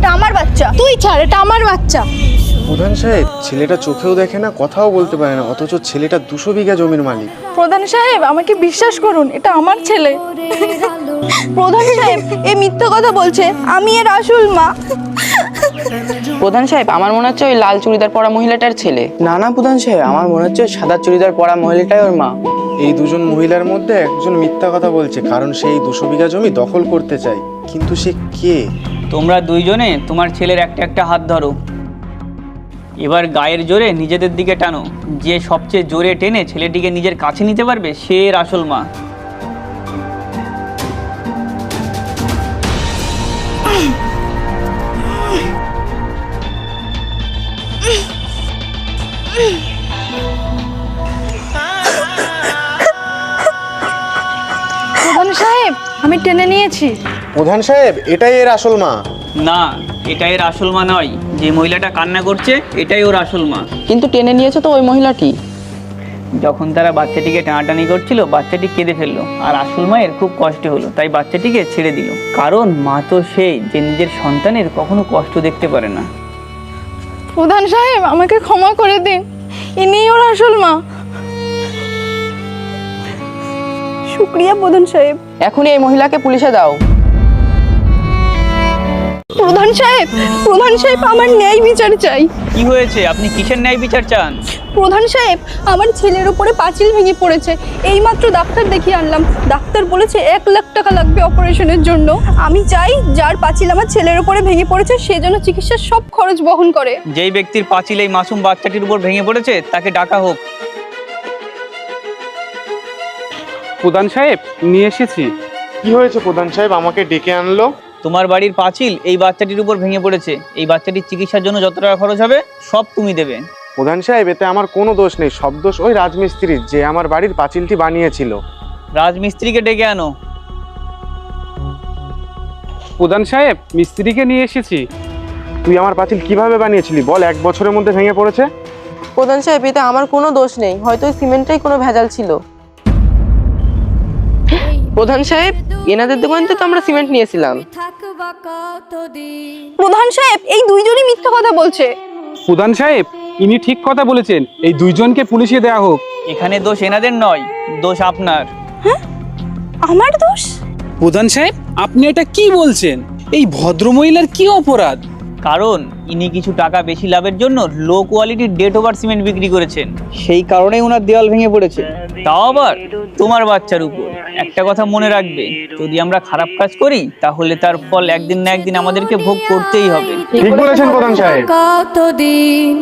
এটা আমার বাচ্চা। তুই ছাড়, এটা আমার বাচ্চা। প্রধান সাহেব, ছেলেটা চোখেও দেখে না, কথাও বলতে পারে না, অথচ ছেলেটা 200 বিঘা জমির মালিক। প্রধান সাহেব, আমাকে বিশ্বাস করুন, এটা আমার ছেলে। প্রধান সাহেব, এই মিথ্যা কথা বলছে, আমি এর আসল মা। প্রধান সাহেব, আমার মনে হচ্ছে ওই লাল চুড়িদার পরা মহিলাটার ছেলে। না না প্রধান সাহেব, আমার মনে হচ্ছে ওই সাদা চুড়িদার পরা মহিলাটাই ওর মা। এই দুজন মহিলার মধ্যে একজন মিথ্যা কথা বলছে, কারণ সে এই 200 বিঘা জমি দখল করতে চায়। কিন্তু সে কে? তোমরা দুইজনে তোমার ছেলের একটা একটা হাত ধরো, এবার গায়ের জোরে নিজেদের দিকে টানো। যে সবচেয়ে জোরে টেনে ছেলেটিকে নিজের কাছে নিতে পারবে সে এর আসল মা। প্রধান সাহেব, আমি টেনে নিয়েছি। প্রধান সাহেব, এটাই এর আসল মা। না, এটা এর আসল মা নয়। যে মহিলাটা কান্না করছে এটাই ওর আসল মা। কিন্তু টেনে নিয়েছে তো ওই মহিলাটি। যখন তারা বাচ্চাটিকে টানাটানি করছিল, বাচ্চাটি কেঁদে ফেললো, আর আসল মায়ের খুব কষ্ট হলো, তাই বাচ্চাটিকে ছেড়ে দিল। কারণ মা তো সেই যে নিজের সন্তানের কখনো কষ্ট দেখতে পারে না। প্রধান সাহেব, আমাকে ক্ষমা করে দিন, ইনিই ওর আসল মা। শুক্রিয়া প্রধান সাহেব। এখনই এই মহিলাকে পুলিশে দাও। প্রধান সাহেব, প্রধান সাহেব, আমার ন্যায় বিচার চাই। কি হয়েছে? আপনি কিসের ন্যায় বিচার চান? প্রধান সাহেব, আমার ছেলের উপরে পাঁচিল ভেঙে পড়েছে। এইমাত্র ডাক্তার দেখিয়ে আনলাম, ডাক্তার বলেছে 1 লাখ টাকা লাগবে অপারেশনের জন্য। আমি চাই যার পাঁচিল আমার ছেলের উপরে ভেঙে পড়েছে সে যেন চিকিৎসার সব খরচ বহন করে। যেই ব্যক্তির পাঁচিল এই মাসুম বাচ্চাটির উপর ভেঙে পড়েছে তাকে ডাকা হোক। প্রধান সাহেব, নিয়ে এসেছি। কি হয়েছে প্রধান সাহেব, আমাকে ডেকে আনলো? তোমার বাড়ির পাঁচিল এই বাচ্চাটির উপর ভেঙে পড়েছে। এই বাচ্চাটির চিকিৎসার জন্য যত টাকা খরচ হবে সব তুমি দেবে। প্রধান সাহেব, এতে আমার কোনো দোষ নেই, সব দোষ ওই রাজমিস্ত্রির, যে আমার বাড়ির পাঁচিলটি বানিয়েছিল। রাজমিস্ত্রিকে ডেকে আনো। প্রধান সাহেব, মিস্ত্রিকে নিয়ে এসেছি। তুই আমার পাঁচিল কিভাবে বানিয়েছিলি বল? 1 বছরের মধ্যে ভেঙে পড়েছে। প্রধান সাহেব, এতে আমার কোনো দোষ নেই, হয়তো ওই সিমেন্টটাই কোনো ভেজাল ছিল। প্রধান সাহেব, এনাদের দোকান থেকে তো আমরা সিমেন্ট নিয়েছিলাম। প্রধান সাহেব, এই দুইজনই মিথ্যা কথা বলছে। প্রধান সাহেব, ইনি ঠিক কথা বলেছেন, এই দুইজনকে পুলিশে দেওয়া হোক। এখানে দোষ এনাদের নয়, দোষ আপনার। আমার দোষ? প্রধান সাহেব, আপনি এটা কি বলছেন? এই ভদ্রমহিলার কি অপরাধ? কারণ ইনি কিছু টাকা বেশি লাভের জন্য লো কোয়ালিটির ডেট ওভার সিমেন্ট বিক্রি করেছেন, সেই কারণেই ওনার দেওয়াল ভেঙে পড়েছে। তাও আবার তোমার বাচ্চার উপর। একটা কথা মনে রাখবে, যদি আমরা খারাপ কাজ করি তাহলে তার ফল একদিন না একদিন আমাদেরকে ভোগ করতেই হবে। ঠিক বলেছেন প্রধান সাহেব। কতদিন